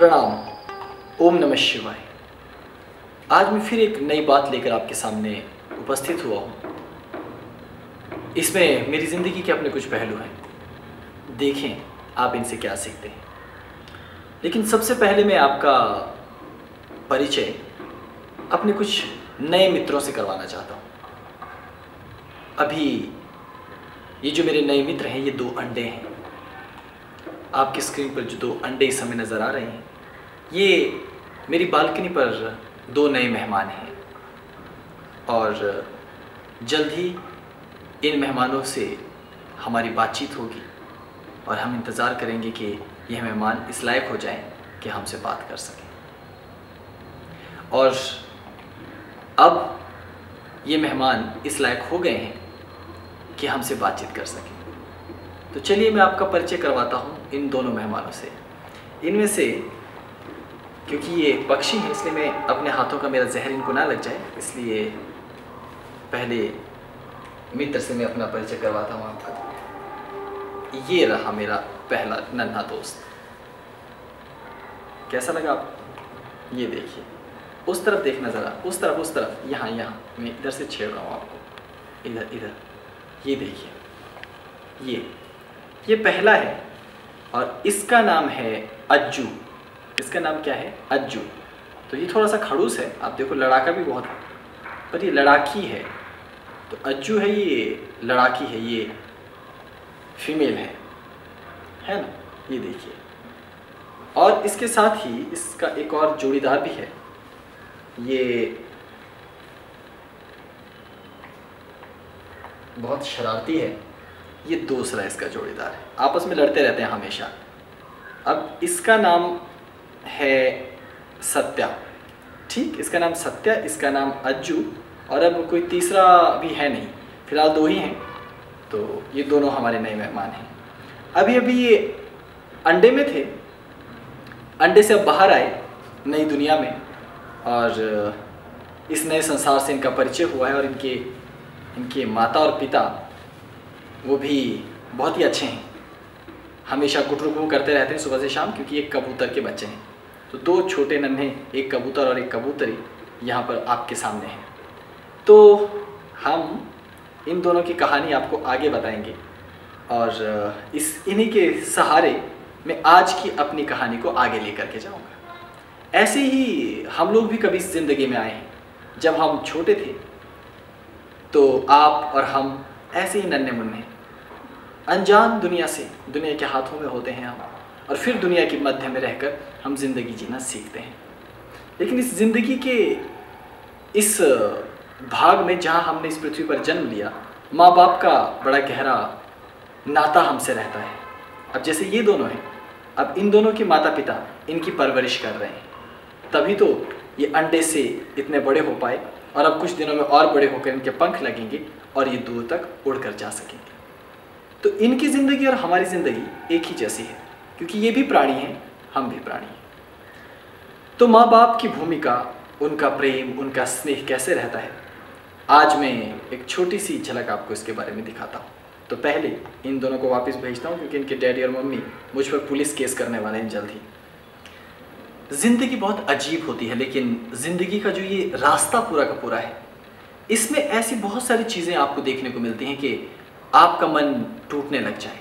प्रणाम। ओम नमः शिवाय। आज मैं फिर एक नई बात लेकर आपके सामने उपस्थित हुआ हूँ। इसमें मेरी ज़िंदगी के अपने कुछ पहलू हैं, देखें आप इनसे क्या सीखते हैं। लेकिन सबसे पहले मैं आपका परिचय अपने कुछ नए मित्रों से करवाना चाहता हूँ। अभी ये जो मेरे नए मित्र हैं, ये 2 अंडे हैं। आपकी स्क्रीन पर जो 2 अंडे इस समय नज़र आ रहे हैं, ये मेरी बालकनी पर 2 नए मेहमान हैं और जल्द ही इन मेहमानों से हमारी बातचीत होगी और हम इंतज़ार करेंगे कि यह मेहमान इस लायक हो जाएं कि हमसे बात कर सकें। और अब ये मेहमान इस लायक हो गए हैं कि हमसे बातचीत कर सकें। तो चलिए मैं आपका परिचय करवाता हूँ इन दोनों मेहमानों से। इनमें से, क्योंकि ये पक्षी हैं इसलिए मैं अपने हाथों का मेरा जहर इनको ना लग जाए, इसलिए पहले मित्र से मैं अपना परिचय करवाता हूँ आपका। ये रहा मेरा पहला नन्हा दोस्त। कैसा लगा आप? ये देखिए, उस तरफ देखना ज़रा, उस तरफ, यहाँ मैं इधर से छेड़ रहा हूँ आपको, इधर ये देखिए, ये पहला है और इसका नाम है अज्जू। इसका नाम क्या है? अज्जू। तो ये थोड़ा सा खड़ूस है, आप देखो लड़ाका भी बहुत है, पर ये लड़ाकी है। तो अज्जू है, ये लड़ाकी है, ये फीमेल है ना? ये देखिए। और इसके साथ ही इसका एक और जोड़ीदार भी है, ये बहुत शरारती है, ये दूसरा इसका जोड़ीदार है। आपस में लड़ते रहते हैं हमेशा। अब इसका नाम है सत्या, ठीक, इसका नाम सत्या, इसका नाम अज्जू, और अब कोई तीसरा भी है नहीं, फिलहाल 2 ही हैं। तो ये दोनों हमारे नए मेहमान हैं। अभी ये अंडे में थे, अंडे से अब बाहर आए नई दुनिया में, और इस नए संसार से इनका परिचय हुआ है। और इनके माता और पिता वो भी बहुत ही अच्छे हैं, हमेशा गुटरुगु करते रहते हैं सुबह से शाम, क्योंकि एक कबूतर के बच्चे हैं। तो 2 छोटे नन्हे, एक कबूतर और एक कबूतरी यहाँ पर आपके सामने हैं। तो हम इन दोनों की कहानी आपको आगे बताएंगे और इन्हीं के सहारे मैं आज की अपनी कहानी को आगे लेकर के जाऊँगा। ऐसे ही हम लोग भी कभी इस ज़िंदगी में आए हैं। जब हम छोटे थे तो आप और हम ऐसे ही नन्हे मुन्ने अनजान दुनिया से, दुनिया के हाथों में होते हैं हम, और फिर दुनिया के मध्य में रहकर हम ज़िंदगी जीना सीखते हैं। लेकिन इस ज़िंदगी के इस भाग में जहाँ हमने इस पृथ्वी पर जन्म लिया, माँ बाप का बड़ा गहरा नाता हमसे रहता है। अब जैसे ये दोनों हैं, अब इन दोनों के माता पिता इनकी परवरिश कर रहे हैं, तभी तो ये अंडे से इतने बड़े हो पाए, और अब कुछ दिनों में और बड़े होकर इनके पंख लगेंगे और ये दूर तक उड़कर जा सकेंगे। तो इनकी ज़िंदगी और हमारी ज़िंदगी एक ही जैसी है, क्योंकि ये भी प्राणी हैं, हम भी प्राणी हैं। तो माँ बाप की भूमिका, उनका प्रेम, उनका स्नेह कैसे रहता है, आज मैं एक छोटी सी झलक आपको इसके बारे में दिखाता हूँ। तो पहले इन दोनों को वापस भेजता हूँ, क्योंकि इनके डैडी और मम्मी मुझ पर पुलिस केस करने वाले हैं जल्द ही। ज़िंदगी बहुत अजीब होती है, लेकिन ज़िंदगी का जो ये रास्ता पूरा का पूरा है, इसमें ऐसी बहुत सारी चीज़ें आपको देखने को मिलती हैं कि आपका मन टूटने लग जाए।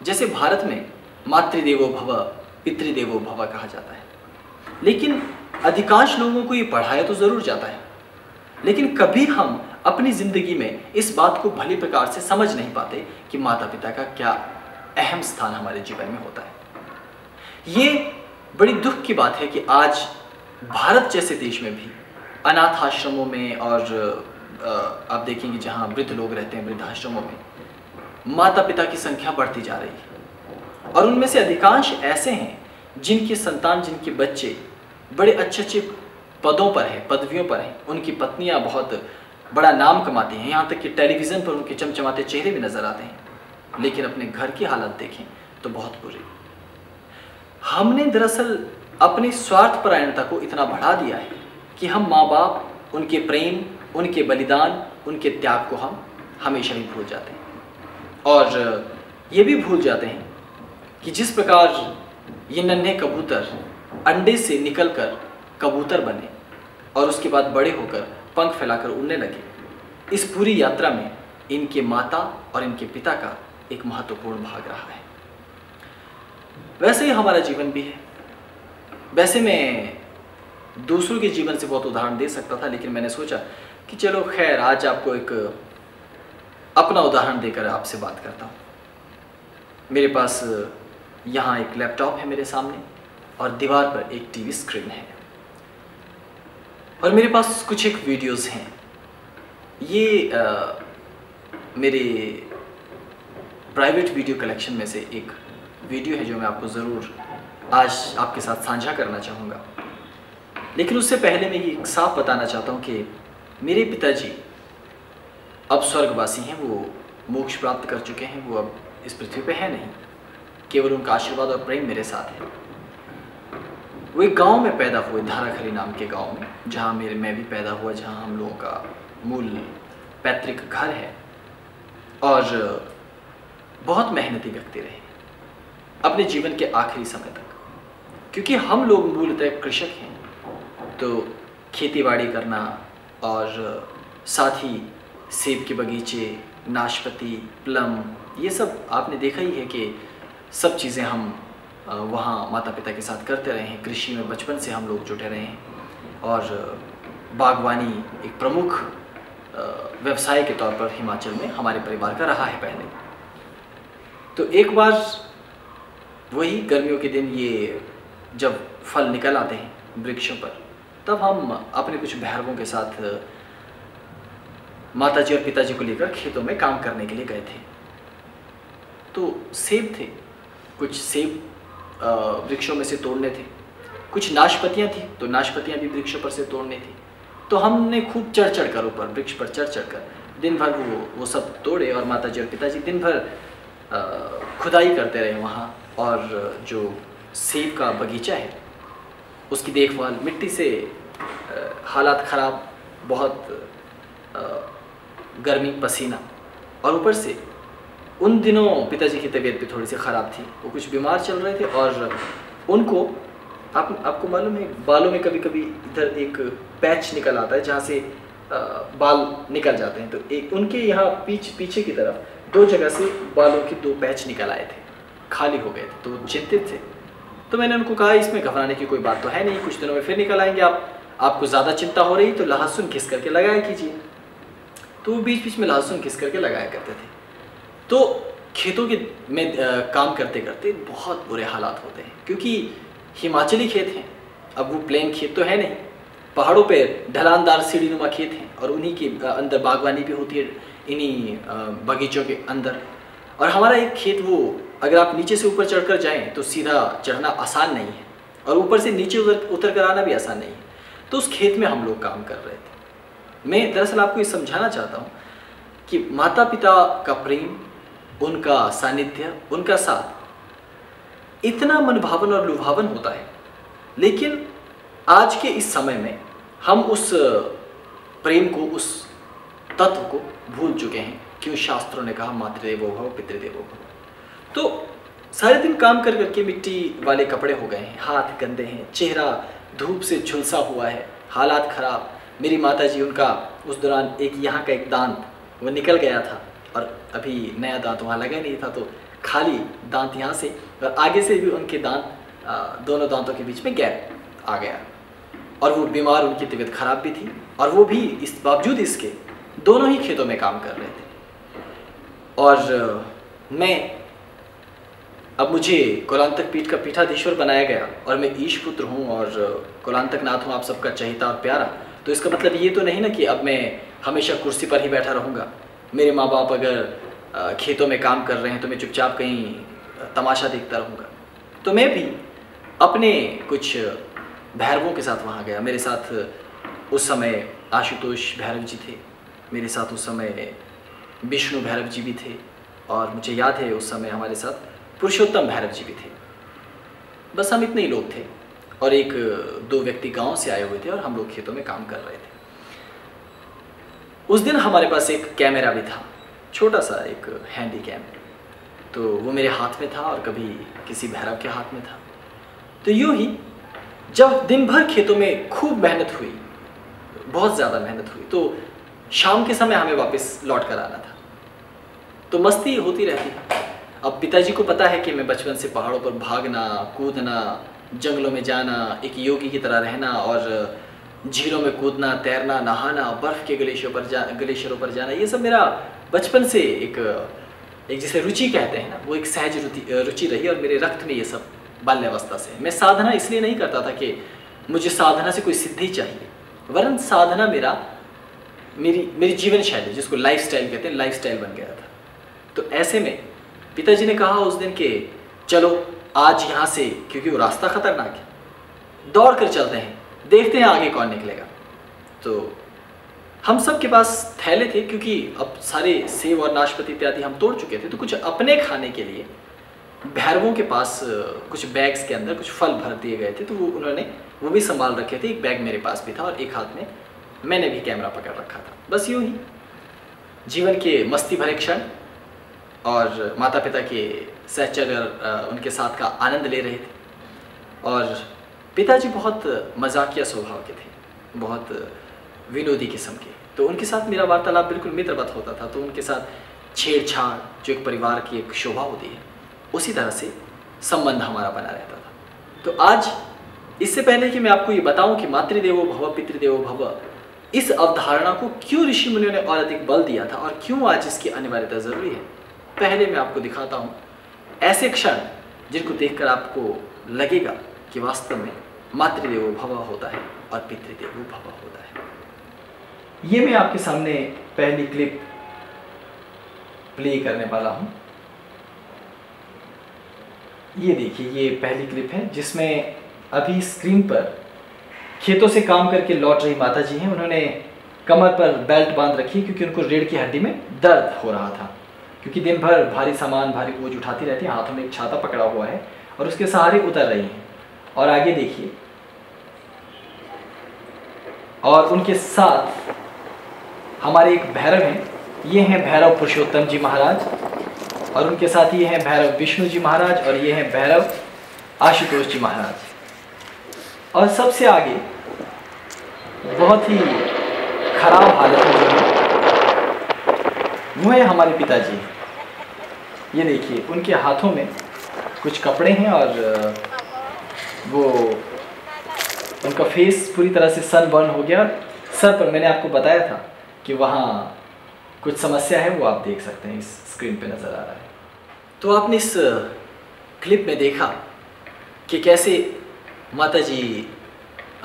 जैसे भारत में मातृदेवो भव, पितृदेवो भव कहा जाता है, लेकिन अधिकांश लोगों को ये पढ़ाया तो ज़रूर जाता है, लेकिन कभी हम अपनी ज़िंदगी में इस बात को भली प्रकार से समझ नहीं पाते कि माता पिता का क्या अहम स्थान हमारे जीवन में होता है। ये बड़ी दुख की बात है कि आज भारत जैसे देश में भी अनाथ आश्रमों में, और आप देखेंगे जहाँ वृद्ध लोग रहते हैं, वृद्धाश्रमों में, माता पिता की संख्या बढ़ती जा रही है। और उनमें से अधिकांश ऐसे हैं जिनकी संतान, जिनके बच्चे बड़े अच्छे पदों पर हैं, पदवियों पर हैं, उनकी पत्नियां बहुत बड़ा नाम कमाती हैं, यहाँ तक कि टेलीविज़न पर उनके चमचमाते चेहरे भी नज़र आते हैं, लेकिन अपने घर की हालत देखें तो बहुत बुरी। हमने दरअसल अपनी स्वार्थपरायणता को इतना बढ़ा दिया है कि हम माँ बाप, उनके प्रेम, उनके बलिदान, उनके त्याग को हम हमेशा ही भूल जाते हैं। और ये भी भूल जाते हैं कि जिस प्रकार ये नन्हे कबूतर अंडे से निकलकर कबूतर बने और उसके बाद बड़े होकर पंख फैलाकर उड़ने लगे। इस पूरी यात्रा में इनके माता और इनके पिता का एक महत्वपूर्ण भाग रहा है। वैसे ही हमारा जीवन भी है। वैसे मैं दूसरों के जीवन से बहुत उदाहरण दे सकता था, लेकिन मैंने सोचा कि चलो खैर आज आपको एक अपना उदाहरण देकर आपसे बात करता हूँ। मेरे पास यहाँ एक लैपटॉप है मेरे सामने और दीवार पर एक टीवी स्क्रीन है और मेरे पास कुछ एक वीडियोस हैं। ये मेरे प्राइवेट वीडियो कलेक्शन में से एक वीडियो है जो मैं आपको ज़रूर आज आपके साथ साझा करना चाहूँगा। लेकिन उससे पहले मैं ये साफ बताना चाहता हूँ कि मेरे पिताजी अब स्वर्गवासी हैं, वो मोक्ष प्राप्त कर चुके हैं, वो अब इस पृथ्वी पे है नहीं, केवल उनका आशीर्वाद और प्रेम मेरे साथ है। वो एक गांव में पैदा हुए, धाराखली नाम के गांव में, जहाँ मैं भी पैदा हुआ, जहाँ हम लोगों का मूल पैतृक घर है और बहुत मेहनती व्यक्ति रहे अपने जीवन के आखिरी समय तक। क्योंकि हम लोग मूलतः कृषक हैं, तो खेतीबाड़ी करना और साथ ही सेब के बगीचे, नाशपाती, प्लम, ये सब आपने देखा ही है कि सब चीज़ें हम वहाँ माता पिता के साथ करते रहे हैं। कृषि में बचपन से हम लोग जुटे रहे हैं और बागवानी एक प्रमुख व्यवसाय के तौर पर हिमाचल में हमारे परिवार का रहा है पहले। तो एक बार वही गर्मियों के दिन ये जब फल निकल आते हैं वृक्षों पर, तब हम अपने कुछ भैरवों के साथ माताजी और पिताजी को लेकर खेतों में काम करने के लिए गए थे। तो सेब थे, कुछ सेब वृक्षों में से तोड़ने थे, कुछ नाशपतियाँ थी, तो नाशपतियाँ भी वृक्षों पर से तोड़नी थी। तो हमने खूब चढ़ चढ़ कर ऊपर वृक्ष पर चढ़ चढ़ कर दिन भर वो सब तोड़े और माताजी और पिताजी दिन भर खुदाई करते रहे वहाँ। और जो सेब का बगीचा है उसकी देखभाल, मिट्टी से हालात ख़राब, बहुत गर्मी, पसीना, और ऊपर से उन दिनों पिताजी की तबीयत भी थोड़ी सी ख़राब थी, वो कुछ बीमार चल रहे थे और उनको आपको मालूम है बालों में कभी कभी इधर एक पैच निकल आता है जहाँ से बाल निकल जाते हैं। तो एक उनके यहाँ पीछे की तरफ 2 जगह से बालों के 2 पैच निकल आए थे, खाली हो गए थे। तो वो चिंतित थे। तो मैंने उनको कहा इसमें घबराने की कोई बात तो है नहीं, कुछ दिनों में फिर निकल आएंगे। आपको ज़्यादा चिंता हो रही तो लहसुन घिस करके लगाया कीजिए। तो वो बीच बीच में लहसुन घिस करके लगाया करते थे। तो खेतों के में काम करते करते बहुत बुरे हालात होते हैं, क्योंकि हिमाचली खेत हैं। अब वो प्लेन खेत तो है नहीं, पहाड़ों पे ढलानदार सीढ़ीनुमा खेत हैं और उन्हीं के अंदर बागवानी भी होती है, इन्हीं बगीचों के अंदर। और हमारा एक खेत, वो अगर आप नीचे से ऊपर चढ़कर जाएं तो सीधा चढ़ना आसान नहीं है और ऊपर से नीचे उतर कर आना भी आसान नहीं है। तो उस खेत में हम लोग काम कर रहे थे। मैं दरअसल आपको ये समझाना चाहता हूँ कि माता पिता का प्रेम, उनका सानिध्य, उनका साथ इतना मनभावन और लुभावन होता है, लेकिन आज के इस समय में हम उस प्रेम को, उस तत्व को भूल चुके हैं। क्यों शास्त्रों ने कहा मातृदेवो भव पितृदेवो भव। तो सारे दिन काम कर करके मिट्टी वाले कपड़े हो गए हैं, हाथ गंदे हैं, चेहरा धूप से झुलसा हुआ है, हालात ख़राब। मेरी माताजी, उनका उस दौरान यहाँ का एक दांत वो निकल गया था और अभी नया दांत वहाँ लगा नहीं था, तो खाली दांत यहाँ से और आगे से भी उनके दांत, दोनों दांतों के बीच में गैप आ गया। और वो बीमार, उनकी तबीयत ख़राब भी थी और वो भी इस बावजूद इसके दोनों ही खेतों में काम कर रहे थे। और अब मुझे कुलांतक पीठ का पीठाधीश्वर बनाया गया और मैं ईश पुत्र हूँ और कुलांतक नाथ हूँ, आप सबका चहेता और प्यारा। तो इसका मतलब ये तो नहीं ना कि अब मैं हमेशा कुर्सी पर ही बैठा रहूँगा। मेरे माँ बाप अगर खेतों में काम कर रहे हैं तो मैं चुपचाप कहीं तमाशा देखता रहूँगा। तो मैं भी अपने कुछ भैरवों के साथ वहाँ गया। मेरे साथ उस समय आशुतोष भैरव जी थे, मेरे साथ उस समय विष्णु भैरव जी भी थे और मुझे याद है उस समय हमारे साथ पुरुषोत्तम भैरव जी भी थे। बस हम इतने ही लोग थे और 1-2 व्यक्ति गांव से आए हुए थे और हम लोग खेतों में काम कर रहे थे। उस दिन हमारे पास एक कैमरा भी था, छोटा सा एक हैंडी कैम। तो वो मेरे हाथ में था और कभी किसी भैरव के हाथ में था। तो यूँ ही जब दिन भर खेतों में खूब मेहनत हुई, बहुत ज़्यादा मेहनत हुई, तो शाम के समय हमें वापस लौट कर आना था। तो मस्ती होती रहती। अब पिताजी को पता है कि मैं बचपन से पहाड़ों पर भागना, कूदना, जंगलों में जाना, एक योगी की तरह रहना और झीलों में कूदना, तैरना, नहाना, बर्फ़ के ग्लेशियरों पर जाना, ये सब मेरा बचपन से एक जिसे रुचि कहते हैं ना, वो एक सहज रुचि रही और मेरे रक्त में ये सब बाल्यावस्था से। मैं साधना इसलिए नहीं करता था कि मुझे साधना से कोई सिद्धि चाहिए, वरन साधना मेरी जीवन शैली, जिसको लाइफस्टाइल कहते हैं, लाइफस्टाइल बन गया था। तो ऐसे में पिताजी ने कहा उस दिन कि चलो आज यहाँ से, क्योंकि वो रास्ता खतरनाक है, दौड़ कर चलते हैं, देखते हैं आगे कौन निकलेगा। तो हम सब के पास थैले थे, क्योंकि अब सारे सेब और नाशपाती इत्यादि हम तोड़ चुके थे। तो कुछ अपने खाने के लिए भैरवों के पास कुछ बैग्स के अंदर कुछ फल भर दिए गए थे, तो उन्होंने वो भी संभाल रखे थे। एक बैग मेरे पास भी था और एक हाथ में मैंने भी कैमरा पकड़ रखा था। बस यूँ ही जीवन के मस्ती भरे क्षण और माता पिता के सहचर्य उनके साथ का आनंद ले रहे थे। और पिताजी बहुत मजाकिया स्वभाव के थे, बहुत विनोदी किस्म के। तो उनके साथ मेरा वार्तालाप बिल्कुल मित्रवत होता था। तो उनके साथ छेड़छाड़, जो एक परिवार की एक शोभा होती है, उसी तरह से संबंध हमारा बना रहता था। तो आज इससे पहले कि मैं आपको ये बताऊं कि मातृदेवो भव पितृदेवो भव, इस अवधारणा को क्यों ऋषि मुनियों ने और अधिक बल दिया था और क्यों आज इसकी अनिवार्यता ज़रूरी है, पहले मैं आपको दिखाता हूँ ऐसे क्षण जिनको देखकर आपको लगेगा कि वास्तव में मातृदेवो भव होता है और पितृदेवो भव होता है। ये मैं आपके सामने पहली क्लिप प्ले करने वाला हूँ। ये देखिए, ये पहली क्लिप है जिसमें अभी स्क्रीन पर खेतों से काम करके लौट रही माता जी हैं। उन्होंने कमर पर बेल्ट बांध रखी क्योंकि उनको रीढ़ की हड्डी में दर्द हो रहा था, क्योंकि दिन भर भारी सामान, भारी बोझ उठाती रहती हैं। हाथों में एक छाता पकड़ा हुआ है और उसके सहारे उतर रही हैं। और आगे देखिए, और उनके साथ हमारे एक भैरव हैं, ये हैं भैरव पुरुषोत्तम जी महाराज, और उनके साथ ये हैं भैरव विष्णु जी महाराज, और ये हैं भैरव आशुतोष जी महाराज। और सबसे आगे बहुत ही खराब हालत में जो है वो है हमारे पिताजी। ये देखिए, उनके हाथों में कुछ कपड़े हैं और वो उनका फेस पूरी तरह से सन बर्न हो गया। सर पर मैंने आपको बताया था कि वहाँ कुछ समस्या है, वो आप देख सकते हैं, इस स्क्रीन पे नज़र आ रहा है। तो आपने इस क्लिप में देखा कि कैसे माता जी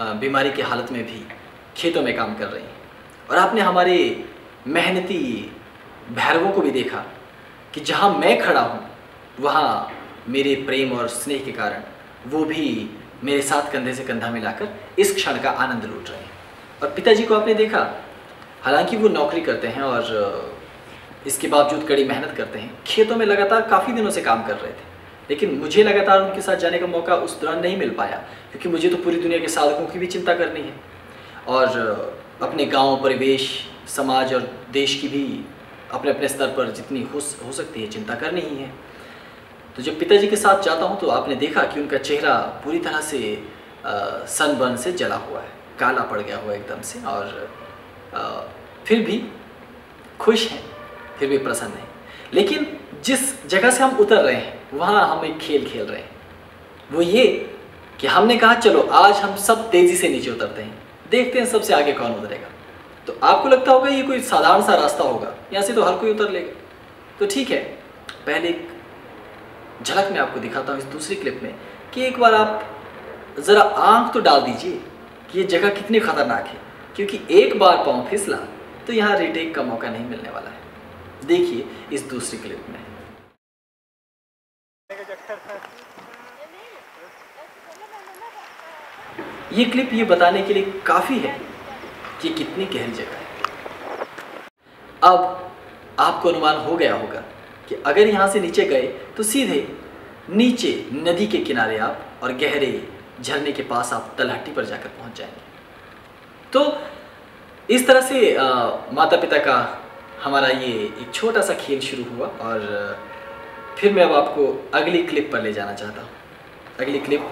बीमारी की हालत में भी खेतों में काम कर रही हैं, और आपने हमारे मेहनती भैरवों को भी देखा कि जहाँ मैं खड़ा हूँ वहाँ मेरे प्रेम और स्नेह के कारण वो भी मेरे साथ कंधे से कंधा मिलाकर इस क्षण का आनंद लूट रहे हैं। और पिताजी को आपने देखा, हालांकि वो नौकरी करते हैं और इसके बावजूद कड़ी मेहनत करते हैं, खेतों में लगातार काफ़ी दिनों से काम कर रहे थे, लेकिन मुझे लगातार उनके साथ जाने का मौका उस दौरान नहीं मिल पाया, क्योंकि मुझे तो पूरी दुनिया के साधकों की भी चिंता करनी है और अपने गांव, परिवेश, समाज और देश की भी अपने अपने स्तर पर जितनी हो सकती है चिंता करनी ही है। तो जब पिताजी के साथ जाता हूँ तो आपने देखा कि उनका चेहरा पूरी तरह से सनबर्न से जला हुआ है, काला पड़ गया हुआ एकदम से, और फिर भी खुश हैं, फिर भी प्रसन्न हैं। लेकिन जिस जगह से हम उतर रहे हैं वहाँ हम एक खेल खेल रहे हैं, वो ये कि हमने कहा चलो आज हम सब तेज़ी से नीचे उतरते हैं, देखते हैं सबसे आगे कौन उतरेगा। तो आपको लगता होगा ये कोई साधारण सा रास्ता होगा, यहाँ से तो हर कोई उतर लेगा। तो ठीक है, पहले एक झलक मैं आपको दिखाता हूँ इस दूसरी क्लिप में कि एक बार आप ज़रा आंख तो डाल दीजिए कि ये जगह कितनी ख़तरनाक है, क्योंकि एक बार पाँव फिसला तो यहाँ रीटेक का मौका नहीं मिलने वाला है। देखिए इस दूसरी क्लिप में। ये क्लिप ये बताने के लिए काफ़ी है कि कितनी गहरी जगह है। अब आपको अनुमान हो गया होगा कि अगर यहाँ से नीचे गए तो सीधे नीचे नदी के किनारे आप और गहरे झरने के पास आप तलहटी पर जाकर पहुँच जाएंगे। तो इस तरह से माता पिता का हमारा ये एक छोटा सा खेल शुरू हुआ, और फिर मैं अब आपको अगली क्लिप पर ले जाना चाहता हूँ। अगली क्लिप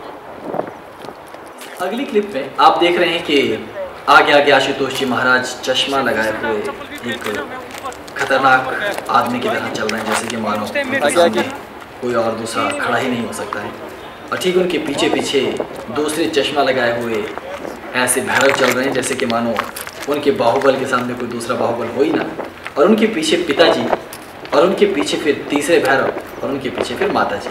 अगली क्लिप में आप देख रहे हैं कि आगे आगे आशुतोष जी महाराज चश्मा लगाए हुए एक खतरनाक आदमी की तरह चल रहे हैं, जैसे कि मानो उनके सामने कोई और दूसरा खड़ा ही नहीं हो सकता है। और ठीक उनके पीछे पीछे दूसरे चश्मा लगाए हुए ऐसे भैरव चल रहे हैं, जैसे कि मानो उनके बाहुबल के सामने कोई दूसरा बाहुबल हो ही ना। और उनके पीछे पिताजी, और उनके पीछे फिर तीसरे भैरव, और उनके पीछे फिर माता जी।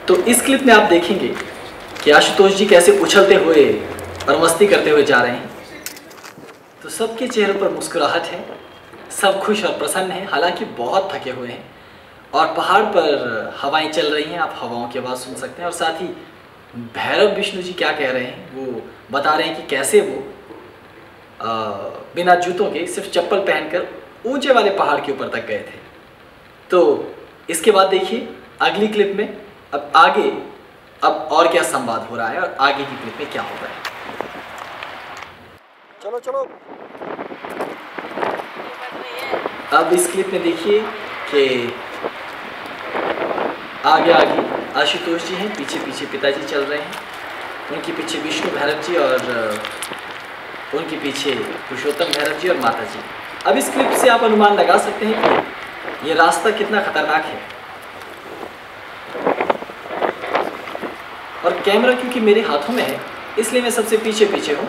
तो इस क्लिप में आप देखेंगे कि आशुतोष जी कैसे उछलते हुए और मस्ती करते हुए जा रहे हैं। तो सबके चेहरे पर मुस्कुराहट है, सब खुश और प्रसन्न हैं, हालांकि बहुत थके हुए हैं। और पहाड़ पर हवाएं चल रही हैं, आप हवाओं की आवाज़ सुन सकते हैं। और साथ ही भैरव विष्णु जी क्या कह रहे हैं, वो बता रहे हैं कि कैसे वो बिना जूतों के सिर्फ चप्पल पहनकर ऊंचे वाले पहाड़ के ऊपर तक गए थे। तो इसके बाद देखिए अगली क्लिप में अब आगे अब और क्या संवाद हो रहा है और आगे की क्लिप में क्या हो रहा है। चलो चलो। अब इस क्लिप में देखिए कि आगे आगे आशुतोष जी हैं, पीछे पीछे पिताजी चल रहे हैं, उनके पीछे विष्णु भैरव जी और उनके पीछे पुरुषोत्तम भैरव जी और माता जी। अब इस क्लिप से आप अनुमान लगा सकते हैं कि ये रास्ता कितना खतरनाक है। और कैमरा क्योंकि मेरे हाथों में है इसलिए मैं सबसे पीछे पीछे हूँ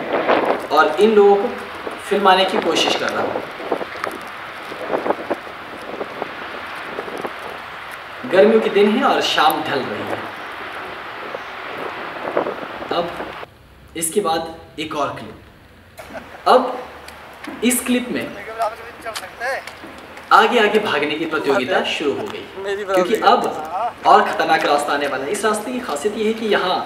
और इन लोगों को फिल्माने की कोशिश कर रहा हूँ। गर्मियों के दिन है और शाम ढल रही है। अब इसके बाद एक और क्लिप। अब इस क्लिप में आगे आगे भागने की प्रतियोगिता शुरू हो गई, क्योंकि अब और खतरनाक रास्ता आने वाला है। इस रास्ते की खासियत ये है कि यहाँ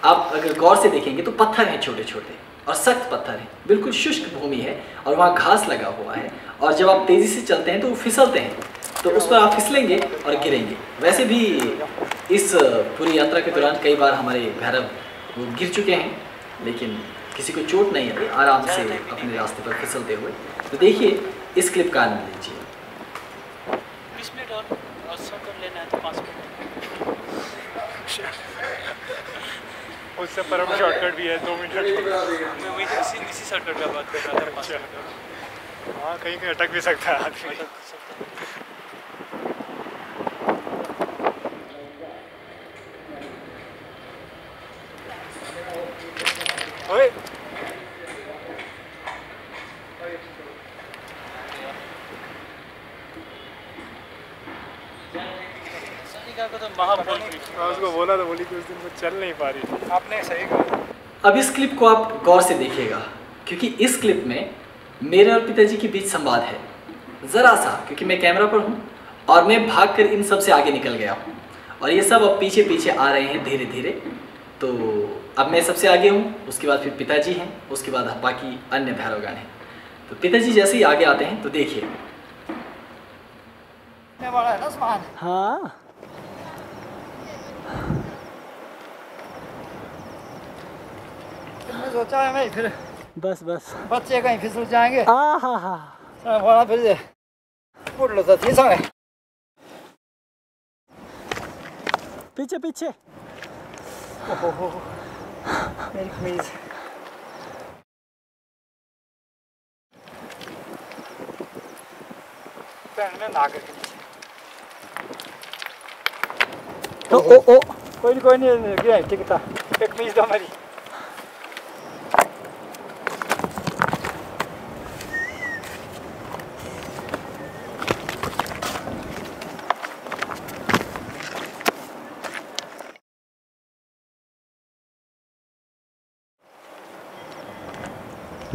आप अगर गौर से देखेंगे तो पत्थर हैं, छोटे छोटे और सख्त पत्थर हैं, बिल्कुल शुष्क भूमि है और वहाँ घास लगा हुआ है। और जब आप तेज़ी से चलते हैं तो वो फिसलते हैं, तो उस पर आप फिसलेंगे और गिरेंगे। वैसे भी इस पूरी यात्रा के दौरान कई बार हमारे भैरव वो गिर चुके हैं, लेकिन किसी को चोट नहीं आई, आराम से अपने रास्ते पर फिसलते हुए। तो देखिए इस क्लिप का आनंद लीजिए। 20 मिनट और 100 कर लेना है तो 5 मिनट। उससे परम शॉर्टकट भी है 2 मिनट। मैं इसी शॉर्टकट का बात कर रहा था 5 मिनट। हाँ कहीं कहीं अटक भी सकता है आदमी। ओए उसको बोला तो बोली कि उस दिन वो चल नहीं पा रही थी। आपने सही कहा। अब इस क्लिप को आप गौर से देखिएगा, क्योंकि इस क्लिप में मेरे और पिताजी के बीच संवाद है ज़रा सा, क्योंकि मैं कैमरा पर हूँ और मैं भागकर इन सब से आगे निकल गया हूँ और ये सब अब पीछे पीछे आ रहे हैं धीरे धीरे। तो अब मैं सबसे आगे हूँ, उसके बाद फिर पिताजी हैं, उसके बाद बाकी अन्य भैरवगण हैं। तो पिताजी जैसे ही आगे आते हैं तो देखिए। हाँ तुमने सोचा है मैं फिर बस बस बच्चे कहीं फिसल जाएंगे। हाँ हाँ हाँ बड़ा फिर फुट लो तो थी संगे पीछे पीछे। ओहो मेरी कमीज पहनने ना करके ओ कोई नहीं गिरा ठीक था। एक कमीज दो मेरी।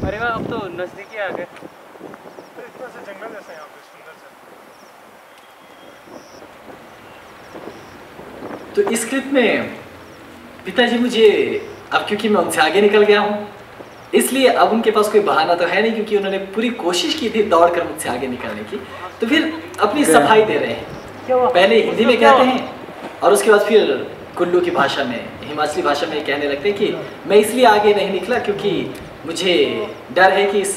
अरे वाह, अब तो नजदीकी आ गए। इतना से जंगल जैसा यहाँ पे सुंदर सा। तो इस क्लिप में पिताजी मुझे, अब क्योंकि मैं उनसे आगे निकल गया हूँ इसलिए अब उनके पास कोई बहाना तो है नहीं, क्योंकि उन्होंने पूरी कोशिश की थी दौड़कर मुझसे आगे निकलने की, तो फिर अपनी सफाई दे रहे हैं। पहले हिंदी में कहते हैं और उसके बाद फिर कुल्लू की भाषा में, हिमाचली भाषा में कहने लगते हैं कि मैं इसलिए आगे नहीं निकला क्योंकि मुझे डर है कि इस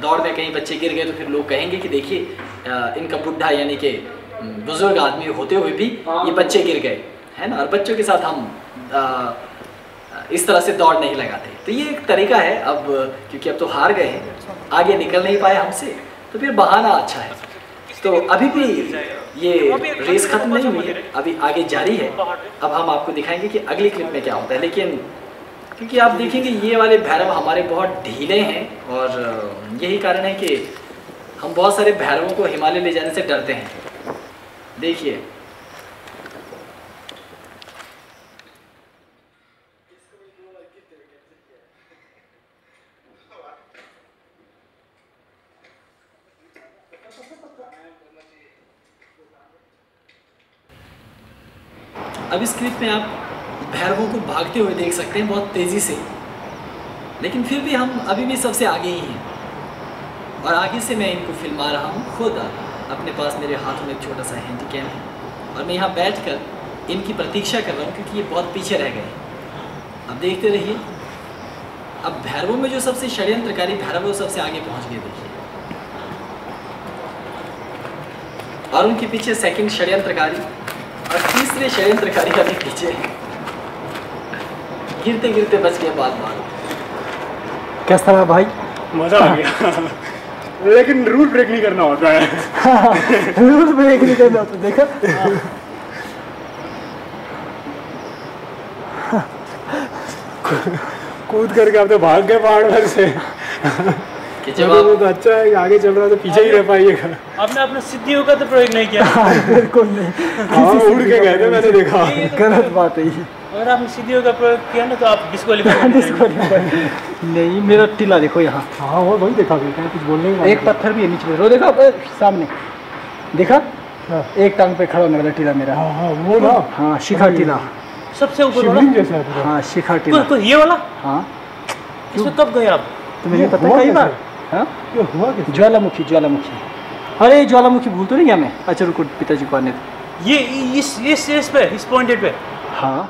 दौड़ में कहीं बच्चे गिर गए तो फिर लोग कहेंगे कि देखिए इनका बुढ़ा यानी कि बुजुर्ग आदमी होते हुए भी ये बच्चे गिर गए। है ना, और बच्चों के साथ हम इस तरह से दौड़ नहीं लगाते। तो ये एक तरीका है। अब क्योंकि अब तो हार गए हैं, आगे निकल नहीं पाए हमसे, तो फिर बहाना अच्छा है। तो अभी भी ये रेस खत्म नहीं हुई है, अभी आगे जारी है। अब हम आपको दिखाएंगे कि अगली क्लिप में क्या होता है। लेकिन क्योंकि आप देखेंगे ये वाले भैरव हमारे बहुत ढीले हैं, और यही कारण है कि हम बहुत सारे भैरवों को हिमालय ले जाने से डरते हैं। देखिए अब इस क्लिप में आप भैरवों को भागते हुए देख सकते हैं बहुत तेज़ी से, लेकिन फिर भी हम अभी भी सबसे आगे ही हैं। और आगे से मैं इनको फिल्मा रहा हूँ खुद। अपने पास मेरे हाथों में एक छोटा सा हैंडी कैम है, और मैं यहाँ बैठकर इनकी प्रतीक्षा कर रहा हूँ क्योंकि ये बहुत पीछे रह गए। अब देखते रहिए। अब भैरवों में जो सबसे षड्यंत्रकारी भैरव है वो सबसे आगे पहुँच गए, देखिए। और उनके पीछे सेकंड षड्यंत्रकारी और तीसरे षड्यंत्रकारी अभी पीछे हैं। गिरते गिरते बच गए बाल बाल। कैसा रहा भाई? मजा आ गया। लेकिन रूल ब्रेक नहीं करना होता है। रूल ब्रेक नहीं करना होता, देखा? कूद करके आप तो भाग गए पहाड़ पर से। कि जब आप तो अच्छा है, आगे चल रहा है तो पीछे ही रह पाइएगा। आपने अपने सिद्धियों का तो प्रयोग नहीं किया। बिल्कुल नहीं, हाँ, उड़ के गए थे, मैंने देखा। गलत बात है ये। अगर आपने सिद्धियों का प्रयोग किया ना तो आप डिस्क्वालीफाई नहीं, मेरा टीला देखो यहाँ। हाँ वो वही देखा भी, कुछ बोलने ही एक पत्थर भी है नीचे, वो देखा सामने, देखा? एक टांग पे खड़ा होने वाला टीला मेरा। हाँ हाँ वो ना, हाँ, शिखा टीला। सबसे ऊपर वाला? शिवलिंग जैसा है पूरा। हाँ, शिखा टीला। ये वाला? हाँ, इसमें कब गए आप? तुम्हें नहीं पता? हुआ कई कैसे? बार। हाँ, ये हुआ कैसे? ज्वालामुखी, ज्वालामुखी। अरे ज्वालामुखी भूल तो नहीं गया मैं? अच्छा रुको, पिताजी को आने दो। ये इस पे, इस पॉइंटेड पे? हाँ,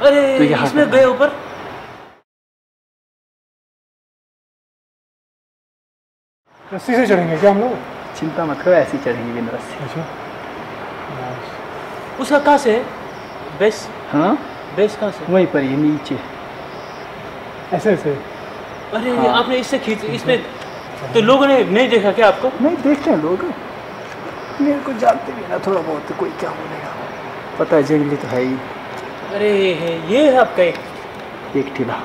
अरे तो यहाँ इसमें गए ऊपर? रस्सी से चढ़ेंगे क्या हम लोग? चिंता मत करो, ऐसे ही चढ़ेंगे बिना रस्सी। अच्छा, उसका कहाँ से है बेस? हाँ, बेस कहाँ से? वहीं पर ही नीचे। ऐसे ऐसे। अरे हाँ। आपने इससे खींच, इसमें तो लोगों ने नहीं देखा क्या आपको? नहीं, देखते हैं लोग, मेरे को जानते भी ना थोड़ा बहुत, तो कोई क्या बोलेगा। पता है जंगली तो है ही। अरे ये है आपका एक टीला।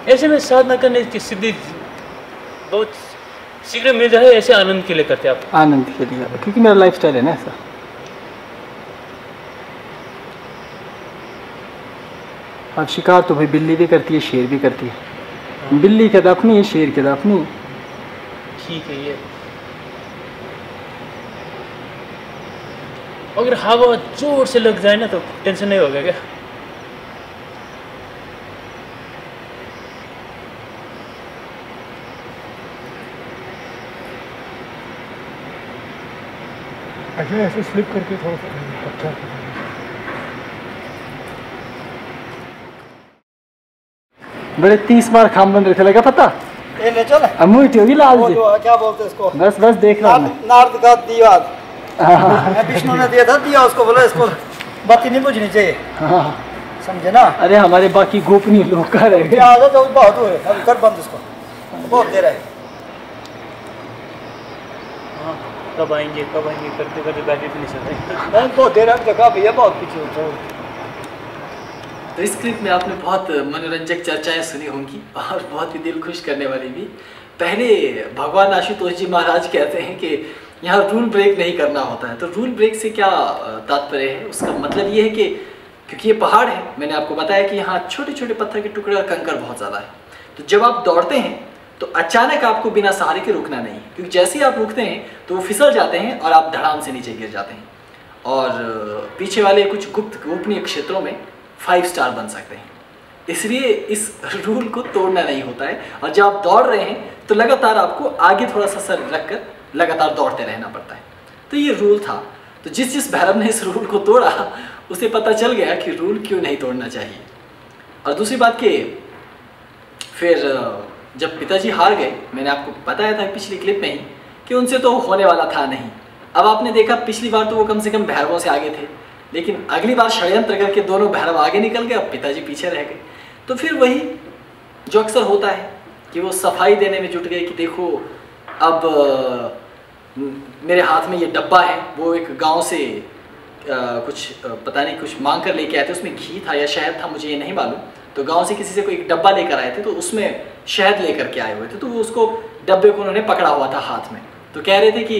ऐसे में साधना करने की सिद्धि बहुत शीघ्र मिल जाए, ऐसे आनंद के लिए करते आप? आनंद के लिए, क्योंकि मेरा लाइफस्टाइल है ना ऐसा। अब शिकार तो भाई बिल्ली भी करती है, शेर भी करती है। बिल्ली के तो अपनी है, शेर के तो अपनी। ठीक है। ये अगर हवा जोर से लग जाए ना तो टेंशन नहीं होगा क्या? ऐसे ऐसे स्लिप करके थोड़ा सा पत्थर। बड़े 30 बार खाम बन रहे थे, लगा पता? ये ले चल। अमूठी होगी लाल जी। क्या बोलते हैं इसको? बस बस देख रहा हूँ नार्द का दिया। मैं। विष्णु ने दिया था दिया, उसको बोला इसको बाती नहीं बुझनी चाहिए, हाँ, समझे ना? अरे हमारे बाकी गोपनीय लोग कह रहे हैं। आ जाओ, बहुत हुए, अब कर बंद इसको, बहुत देर है। हाँ, कब आएंगे करते करते बैटरी फिनिश होते हैं। बहुत देर है, जगह भैया बहुत पीछे। तो इस क्लिप में आपने बहुत मनोरंजक चर्चाएं सुनी होंगी और बहुत ही दिल खुश करने वाली भी। पहले भगवान आशुतोष जी महाराज कहते हैं कि यहाँ रूल ब्रेक नहीं करना होता है। तो रूल ब्रेक से क्या तात्पर्य है? उसका मतलब ये है कि क्योंकि ये पहाड़ है, मैंने आपको बताया कि यहाँ छोटे छोटे पत्थर के टुकड़े और कंकर बहुत ज़्यादा है। तो जब आप दौड़ते हैं तो अचानक आपको बिना सहारे के रुकना नहीं है, क्योंकि जैसे ही आप रुकते हैं तो वो फिसल जाते हैं और आप धड़ाम से नीचे गिर जाते हैं। और पीछे वाले कुछ गुप्त गोपनीय क्षेत्रों में 5 स्टार बन सकते हैं। इसलिए इस रूल को तोड़ना नहीं होता है। और जब आप दौड़ रहे हैं तो लगातार आपको आगे थोड़ा सा सर रखकर लगातार दौड़ते रहना पड़ता है। तो ये रूल था। तो जिस भैरव ने इस रूल को तोड़ा उसे पता चल गया कि रूल क्यों नहीं तोड़ना चाहिए। और दूसरी बात कि फिर जब पिताजी हार गए, मैंने आपको बताया था पिछली क्लिप में ही कि उनसे तो होने वाला था नहीं। अब आपने देखा पिछली बार तो वो कम से कम भैरवों से आगे थे, लेकिन अगली बार षड्यंत्र करके दोनों भैरव आगे निकल गए, अब पिताजी पीछे रह गए। तो फिर वही जो अक्सर होता है कि वो सफाई देने में जुट गए कि देखो अब मेरे हाथ में ये डब्बा है। वो एक गांव से कुछ पता नहीं कुछ मांग कर लेके आए थे, उसमें घी था या शहद था, मुझे ये नहीं मालूम। तो गांव से किसी से कोई एक डब्बा लेकर आए थे, तो उसमें शहद लेकर के आए हुए थे। तो वो उसको डब्बे को उन्होंने पकड़ा हुआ था हाथ में, तो कह रहे थे कि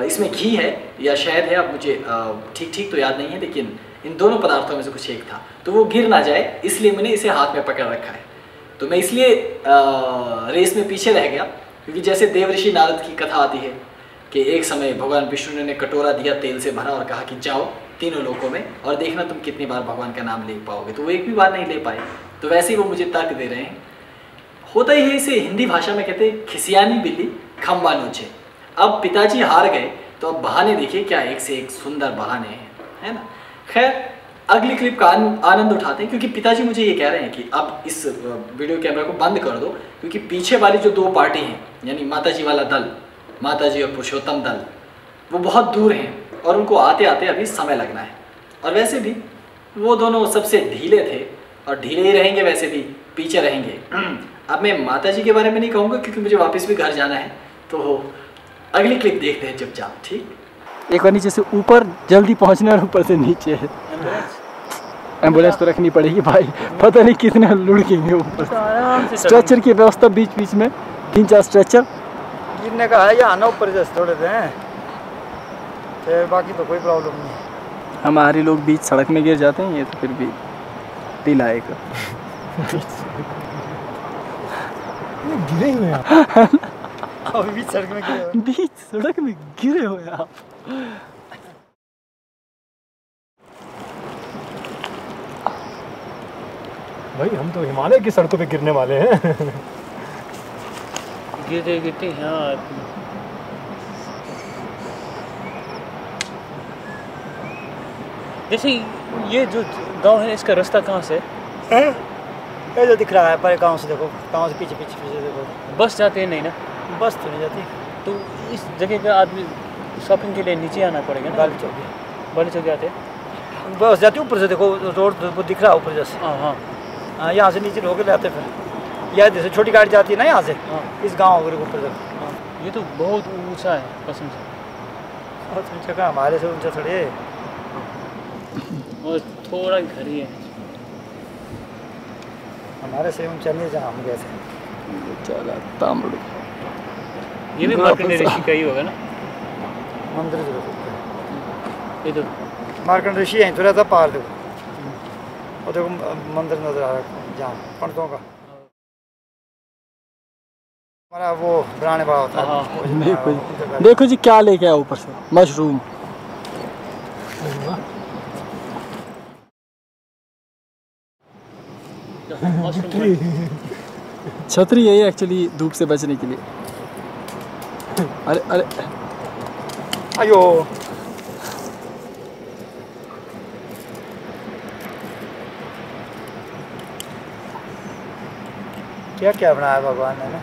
इसमें घी है या शहद है, अब मुझे ठीक तो याद नहीं है, लेकिन इन दोनों पदार्थों में से कुछ एक था। तो वो गिर ना जाए इसलिए मैंने इसे हाथ में पकड़ रखा है। तो मैं इसलिए रेस में पीछे रह गया, क्योंकि जैसे देवऋषि नारद की कथा आती है कि एक समय भगवान विष्णु ने कटोरा दिया तेल से भरा और कहा कि जाओ तीनों लोकों में और देखना तुम कितनी बार भगवान का नाम ले पाओगे। तो वो एक भी बार नहीं ले पाए। तो वैसे ही वो मुझे तर्क दे रहे हैं। होता ही है, इसे हिंदी भाषा में कहते हैं खिसियानी बिल्ली खम्बा नोचे। अब पिताजी हार गए तो अब बहाने देखिए क्या एक से एक सुंदर बहाने हैं, है ना। खैर अगली क्लिप का आनंद उठाते हैं, क्योंकि पिताजी मुझे ये कह रहे हैं कि अब इस वीडियो कैमरा को बंद कर दो, क्योंकि पीछे वाली जो दो पार्टी हैं यानी माताजी वाला दल, माताजी और पुरुषोत्तम दल, वो बहुत दूर हैं और उनको आते आते अभी समय लगना है। और वैसे भी वो दोनों सबसे ढीले थे और ढीले ही रहेंगे, वैसे भी पीछे रहेंगे। अब मैं माताजी के बारे में नहीं कहूँगा क्योंकि मुझे वापस भी घर जाना है। तो अगली क्लिप देखते हैं चुपचाप, ठीक। एक बार नीचे से ऊपर जल्दी पहुंचना और ऊपर से नीचे है। एम्बुलेंस तो रखनी पड़ेगी भाई, पता नहीं कितने लुढ़केंगे ऊपर। स्ट्रेचर की व्यवस्था बीच बीच में 3-4 स्ट्रेचर गिरने का है या आना ऊपर जैसे थोड़े हैं, तो बाकी तो कोई प्रॉब्लम नहीं है। हमारे लोग बीच सड़क में गिर जाते हैं, ये तो फिर भी दिल आएगा। गिरे हुए हैं अभी बीच सड़क में गिरे हुए। बीच सड़क में गिरे हुए आप। भाई हम तो हिमालय की सड़कों पे गिरने वाले हैं। गिरते गिरते यहाँ जैसे ये जो गांव है इसका रास्ता कहाँ से हैं? ये जो दिख रहा है पर गाँव से देखो, गाँव से पीछे देखो बस जाते हैं नहीं ना, बस तो नहीं जाती। तो इस जगह पे आदमी शॉपिंग के लिए नीचे आना पड़ेगा ना। बाली चौकी बड़ी चौकी आते हैं, बस जाती ऊपर से, देखो रोड वो दिख रहा है ऊपर जैसे। हाँ हाँ हाँ, यहाँ से नीचे होकर जाते फिर, या जैसे छोटी गाड़ी जाती है ना यहाँ से, हाँ इस गाँव के ऊपर तक। हाँ। ये तो बहुत ऊंचा है कसम से, बहुत ऊंचा का, हमारे से ऊंचा थोड़ी है। और थोड़ा घर ही है, हमारे से ऊंचा नहीं जहाँ हम गए थे। चला तामड़ू ये भी मार्कंडेय ऋषि का ही होगा ना मंदिर जो है। ये तो। मार्कंडेय ऋषि यहीं तो रहता, पार देखो और देखो मंदिर नजर आ रहा है जहाँ पंडितों का। हमारा वो बनाने वाला होता है। देखो जी क्या लेके आया ऊपर से, मशरूम। छतरी है एक्चुअली धूप से बचने के लिए। अरे अरे अयो क्या क्या बनाया भगवान ने ना,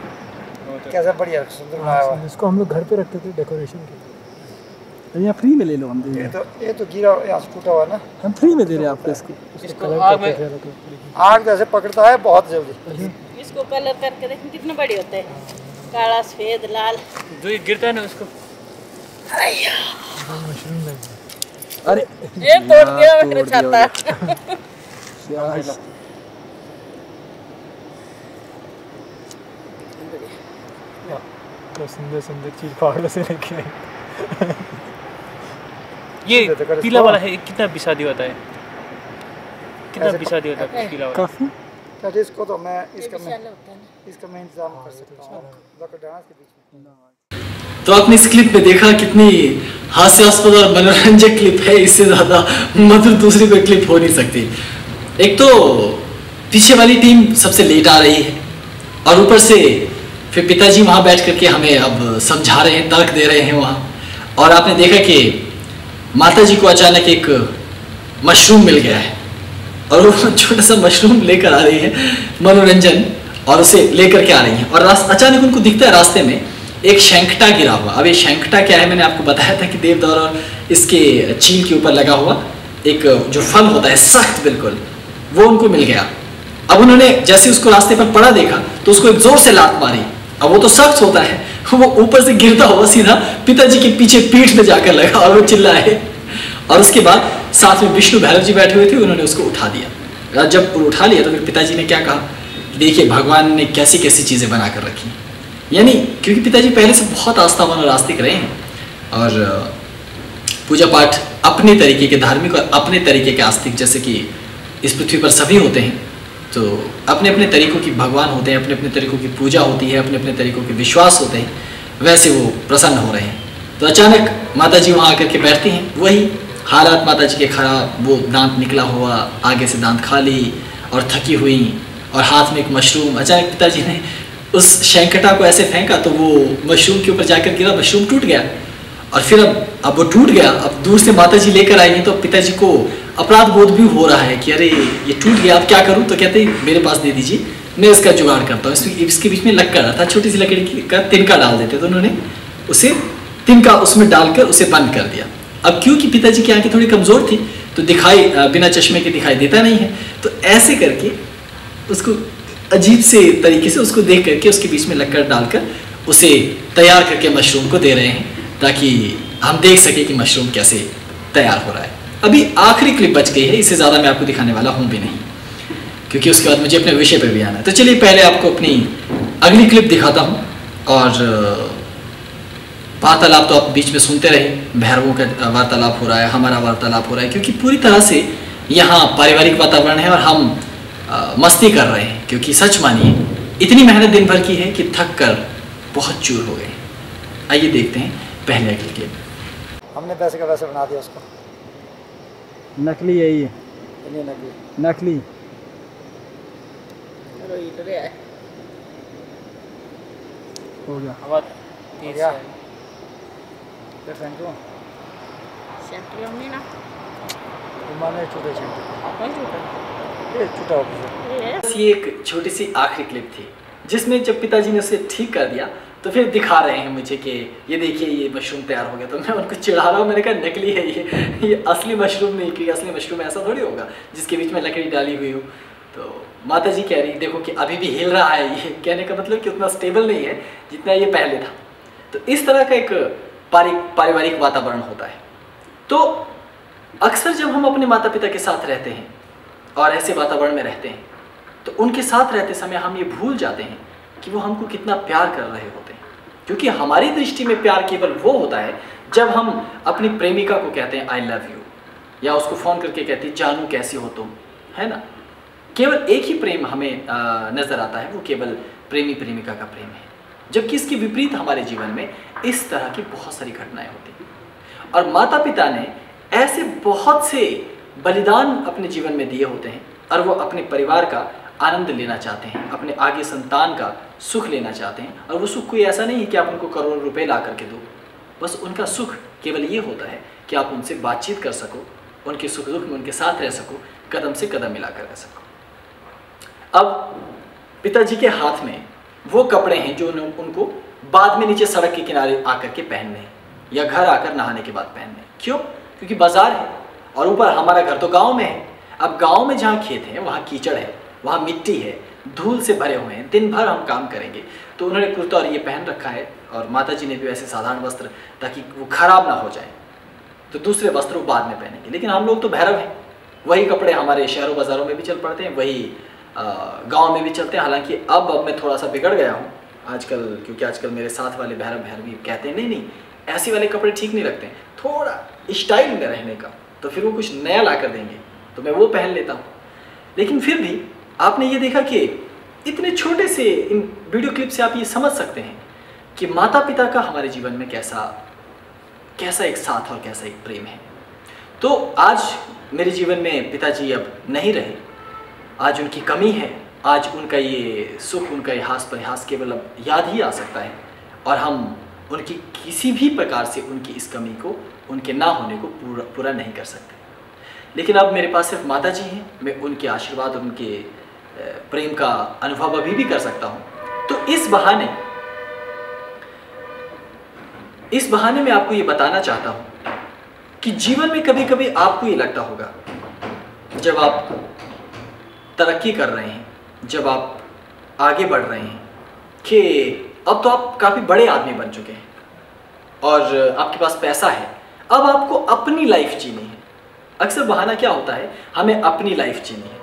कैसा बढ़िया सुंदर बनाया हुआ। इसको हम लोग घर पे रखते थे डेकोरेशन के लिए। यहाँ फ्री में ले लो, हम दे ये तो गिरा यहाँ से टूटा हुआ ना, हम फ्री में दे रहे हैं आपको इसको। इसको आग में आग जैसे पकड़ता है बहुत जल्दी। इसको कलर करके देखो कितने बड़े होते हैं, काला सफेद लाल। जो ये गिरता है ना उसको, अरे ये तोड़ दिया मेरे छाता। तो सुंदर सुंदर चीज पहाड़ों से लेके आए। ये पीला वाला है, कितना बिसादी होता है, कितना बिसादी होता है पीला वाला। काफी तो इसको तो मैं इसका मैं इंतजाम कर सकता हूँ डांस के बीच में। तो आपने इस क्लिप में देखा कितनी हास्यास्पद और मनोरंजक क्लिप है, इससे ज़्यादा मधुर दूसरी कोई क्लिप हो नहीं सकती। एक तो पीछे वाली टीम सबसे लेट आ रही है और ऊपर से फिर पिताजी वहाँ बैठ करके हमें अब समझा रहे हैं, तर्क दे रहे हैं वहाँ। और आपने देखा कि माताजी को अचानक एक मशरूम मिल गया है और वो छोटा सा मशरूम लेकर आ रही है मनोरंजन, और उसे लेकर के आ रही हैं। और अचानक उनको दिखता है रास्ते में एक शंखटा गिरा हुआ। अब ये शंखटा क्या है, मैंने आपको बताया था कि देवदार और इसके चील के ऊपर लगा हुआ एक जो फल होता है सख्त बिल्कुल, वो उनको मिल गया। अब उन्होंने जैसे उसको रास्ते पर पड़ा देखा तो उसको एक जोर से लात मारी। अब वो तो सख्त होता है, वो ऊपर से गिरता हुआ सीधा पिताजी के पीछे पीठ में जाकर लगा और वो चिल्लाए। और उसके बाद साथ में विष्णु भैरव जी बैठे हुए थे, उन्होंने उसको उठा दिया। जब उठा लिया तो फिर पिताजी ने क्या कहा, देखिए भगवान ने कैसी कैसी चीज़ें बना कर रखी। यानी क्योंकि पिताजी पहले से बहुत आस्थावान और आस्तिक रहे हैं और पूजा पाठ अपने तरीके के धार्मिक और अपने तरीके के आस्तिक, जैसे कि इस पृथ्वी पर सभी होते हैं, तो अपने अपने तरीकों की भगवान होते हैं, अपने अपने तरीकों की पूजा होती है, अपने अपने तरीकों के विश्वास होते हैं, वैसे वो प्रसन्न हो रहे हैं। तो अचानक माता जी वहाँ आकर के बैठती हैं, वही हालात माता जी के खराब, वो दांत निकला हुआ, आगे से दांत खाली और थकी हुई और हाथ में एक मशरूम। अचानक पिताजी ने उस शंखटा को ऐसे फेंका तो वो मशरूम के ऊपर जाकर गिरा, मशरूम टूट गया। और फिर अब वो टूट गया, अब दूर से माता जी लेकर आई हैं तो पिताजी को अपराध बोध भी हो रहा है कि अरे ये टूट गया, अब क्या करूं। तो कहते हैं मेरे पास दे दीजिए, मैं इसका जुगाड़ करता हूँ। इसके बीच में लक्कड़ था, छोटी सी लकड़ी का तिनका डाल देते, तो उन्होंने उसे तिनका उसमें डालकर उसे बंद कर दिया। अब क्योंकि पिताजी की आंखें थोड़ी कमज़ोर थी तो दिखाई बिना चश्मे के दिखाई देता नहीं है, तो ऐसे करके उसको अजीब से तरीके से उसको देख करके उसके बीच में लक्कड़ डालकर उसे तैयार करके मशरूम को दे रहे हैं, ताकि हम देख सके कि मशरूम कैसे तैयार हो रहा है। अभी आखिरी क्लिप बच गई है, इससे ज़्यादा मैं आपको दिखाने वाला हूँ भी नहीं, क्योंकि उसके बाद मुझे अपने विषय पर भी आना है। तो चलिए पहले आपको अपनी अगली क्लिप दिखाता हूँ। और वार्तालाप तो आप बीच में सुनते रहे, भैरवों का वार्तालाप हो रहा है, हमारा वार्तालाप हो रहा है, क्योंकि पूरी तरह से यहाँ पारिवारिक वातावरण है और हम मस्ती कर रहे हैं। क्योंकि सच मानिए इतनी मेहनत दिन भर की है कि थक कर बहुत चूर हो गए। आइए देखते हैं पहले अगली क्लिप। हमने वैसे का वैसे बना दिया उसको। नकली है ये, नकली नकली। हो गया, हवा हो तेज गया। है। फिर फेंको, सेंट्री हमने ना माने छोटे छोटे कौन छूटा ये छूटा हो गया। बस ये एक छोटी सी आखिरी क्लिप थी जिसमें जब पिताजी ने उसे ठीक कर दिया तो फिर दिखा रहे हैं मुझे कि ये देखिए ये मशरूम तैयार हो गया। तो मैं उनको चिढ़ा रहा हूँ, मैंने कहा नकली है ये असली मशरूम नहीं, क्योंकि असली मशरूम ऐसा थोड़ी होगा जिसके बीच में लकड़ी डाली हुई हो। तो माता जी कह रही देखो कि अभी भी हिल रहा है, ये कहने का मतलब कि उतना स्टेबल नहीं है जितना ये पहले था। तो इस तरह का एक पारिवारिक वातावरण होता है। तो अक्सर जब हम अपने माता पिता के साथ रहते हैं और ऐसे वातावरण में रहते हैं तो उनके साथ रहते समय हम ये भूल जाते हैं कि वो हमको कितना प्यार कर रहे होते हैं। क्योंकि हमारी दृष्टि में प्यार केवल वो होता है जब हम अपनी प्रेमिका को कहते हैं आई लव यू, या उसको फ़ोन करके कहते हैं जानू कैसी हो तुम, है ना। केवल एक ही प्रेम हमें नज़र आता है, वो केवल प्रेमी प्रेमिका का प्रेम है। जबकि इसके विपरीत हमारे जीवन में इस तरह की बहुत सारी घटनाएं होती हैं और माता पिता ने ऐसे बहुत से बलिदान अपने जीवन में दिए होते हैं और वो अपने परिवार का आनंद लेना चाहते हैं, अपने आगे संतान का सुख लेना चाहते हैं। और वो सुख कोई ऐसा नहीं है कि आप उनको करोड़ों रुपए ला करके दो, बस उनका सुख केवल ये होता है कि आप उनसे बातचीत कर सको, उनके सुख दुख में उनके साथ रह सको, कदम से कदम मिलाकर रह सको। अब पिताजी के हाथ में वो कपड़े हैं जो उनको बाद में नीचे सड़क के किनारे आकर के पहनने हैं या घर आकर नहाने के बाद पहनने। क्यों? क्योंकि बाजार है और ऊपर हमारा घर तो गांव में है। अब गांव में जहाँ खेत है वहाँ कीचड़ है, वहाँ मिट्टी है, धूल से भरे हुए हैं, दिन भर हम काम करेंगे। तो उन्होंने कुर्ता और ये पहन रखा है और माता जी ने भी वैसे साधारण वस्त्र, ताकि वो खराब ना हो जाए। तो दूसरे वस्त्र वो बाद में पहनेंगे। लेकिन हम लोग तो भैरव हैं, वही कपड़े हमारे शहरों बाज़ारों में भी चल पड़ते हैं, वही गांव में भी चलते हैं। हालांकि अब मैं थोड़ा सा बिगड़ गया हूँ आजकल, क्योंकि आजकल मेरे साथ वाले भैरव भैरवी कहते हैं नहीं ऐसे वाले कपड़े ठीक नहीं लगते, थोड़ा स्टाइल में रहने का। तो फिर वो कुछ नया ला कर देंगे तो मैं वो पहन लेता हूँ। लेकिन फिर भी आपने ये देखा कि इतने छोटे से इन वीडियो क्लिप से आप ये समझ सकते हैं कि माता पिता का हमारे जीवन में कैसा एक साथ और कैसा एक प्रेम है। तो आज मेरे जीवन में पिताजी अब नहीं रहे, आज उनकी कमी है, आज उनका ये सुख, उनका ये हास परिहास केवल अब याद ही आ सकता है और हम उनकी किसी भी प्रकार से उनकी इस कमी को, उनके ना होने को पूरा नहीं कर सकते। लेकिन अब मेरे पास सिर्फ माता जी हैं, मैं उनके आशीर्वाद, उनके प्रेम का अनुभव अभी भी कर सकता हूँ। तो इस बहाने में आपको ये बताना चाहता हूँ कि जीवन में कभी कभी आपको ये लगता होगा, जब आप तरक्की कर रहे हैं, जब आप आगे बढ़ रहे हैं, कि अब तो आप काफ़ी बड़े आदमी बन चुके हैं और आपके पास पैसा है, अब आपको अपनी लाइफ जीनी है। अक्सर बहाना क्या होता है, हमें अपनी लाइफ जीनी है।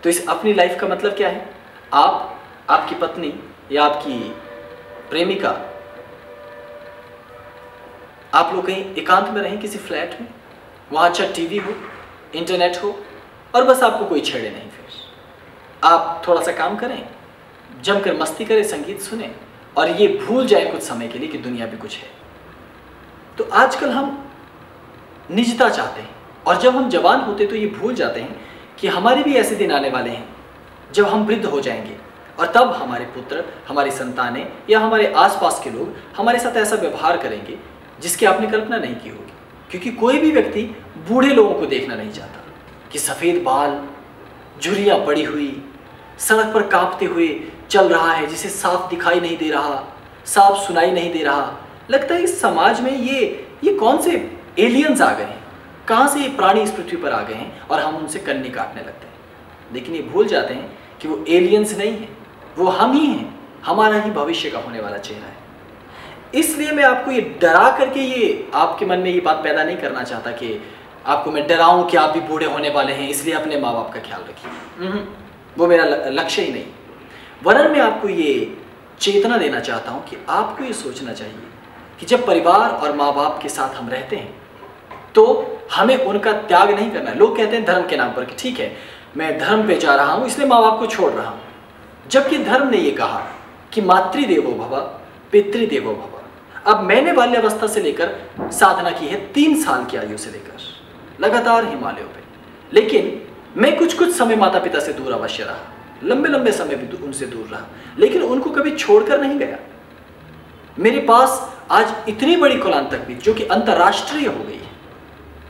तो इस अपनी लाइफ का मतलब क्या है? आप, आपकी पत्नी या आपकी प्रेमिका, आप लोग कहीं एकांत में रहें, किसी फ्लैट में, वहाँ अच्छा टीवी हो, इंटरनेट हो और बस आपको कोई छेड़े नहीं। फिर आप थोड़ा सा काम करें, जमकर मस्ती करें, संगीत सुने और ये भूल जाए कुछ समय के लिए कि दुनिया भी कुछ है। तो आजकल हम निजता चाहते हैं और जब हम जवान होते तो ये भूल जाते हैं कि हमारे भी ऐसे दिन आने वाले हैं जब हम वृद्ध हो जाएंगे और तब हमारे पुत्र, हमारी संतानें या हमारे आसपास के लोग हमारे साथ ऐसा व्यवहार करेंगे जिसकी आपने कल्पना नहीं की होगी। क्योंकि कोई भी व्यक्ति बूढ़े लोगों को देखना नहीं चाहता कि सफ़ेद बाल, झुर्रियाँ पड़ी हुई, सड़क पर कांपते हुए चल रहा है, जिसे साफ दिखाई नहीं दे रहा, साफ सुनाई नहीं दे रहा। लगता है इस समाज में ये कौन से एलियंस आ गए हैं, कहाँ से ये प्राणी इस पृथ्वी पर आ गए हैं और हम उनसे कन्नी काटने लगते हैं। लेकिन ये भूल जाते हैं कि वो एलियंस नहीं हैं, वो हम ही हैं, हमारा ही भविष्य का होने वाला चेहरा है। इसलिए मैं आपको ये डरा करके ये आपके मन में ये बात पैदा नहीं करना चाहता कि आपको मैं डराऊं कि आप भी बूढ़े होने वाले हैं, इसलिए अपने माँ बाप का ख्याल रखिए। वो मेरा लक्ष्य ही नहीं। वरन मैं आपको ये चेतना देना चाहता हूँ कि आपको ये सोचना चाहिए कि जब परिवार और माँ बाप के साथ हम रहते हैं तो हमें उनका त्याग नहीं करना है। लोग कहते हैं धर्म के नाम पर कि ठीक है, मैं धर्म पे जा रहा हूँ इसलिए माँ बाप को छोड़ रहा हूँ, जबकि धर्म ने ये कहा कि मातृदेवो भव पितृदेवो भव। अब मैंने बाल्यावस्था से लेकर साधना की है, 3 साल की आयु से लेकर लगातार हिमालयों पे, लेकिन मैं कुछ समय माता पिता से दूर अवश्य रहा, लंबे समय भी उनसे दूर रहा, लेकिन उनको कभी छोड़कर नहीं गया। मेरे पास आज इतनी बड़ी कुलांतक भी जो कि अंतर्राष्ट्रीय हो गई है,